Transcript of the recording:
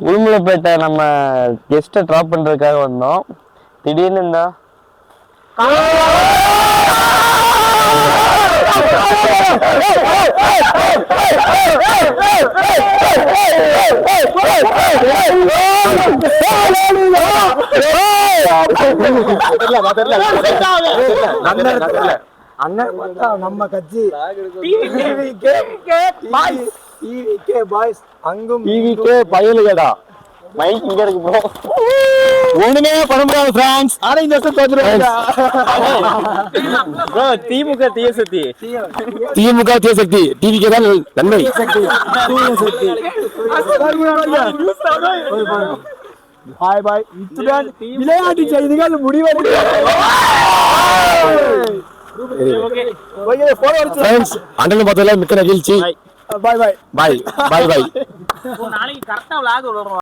உளுமலைப்பேட்டை நம்ம கெஸ்ட்டை ட்ராப் பண்றதுக்காக வந்தோம். திடீர்னு இந்த நம்ம கட்சி அங்கும் பயலுகடா மைக் இங்க இருக்கு ப்ரோ. ஒண்ணுமே பண்ண முடியாது பிரான்ஸ். ஆனா இந்த வருஷம் தோத்துருவாங்க ப்ரோ. திமுக தீயசக்தி டிவிக்கு தான் நன்மை. பாய் பாய். இத்துடன் விளையாட்டு செய்திகள் முடிவடைகிறது. அண்ணன் பார்த்ததுல மிக்க மகிழ்ச்சி. பாய் பாய் பாய் பாய் பாய். நாளைக்கு கரெக்டா விளாக் விடுறோம்.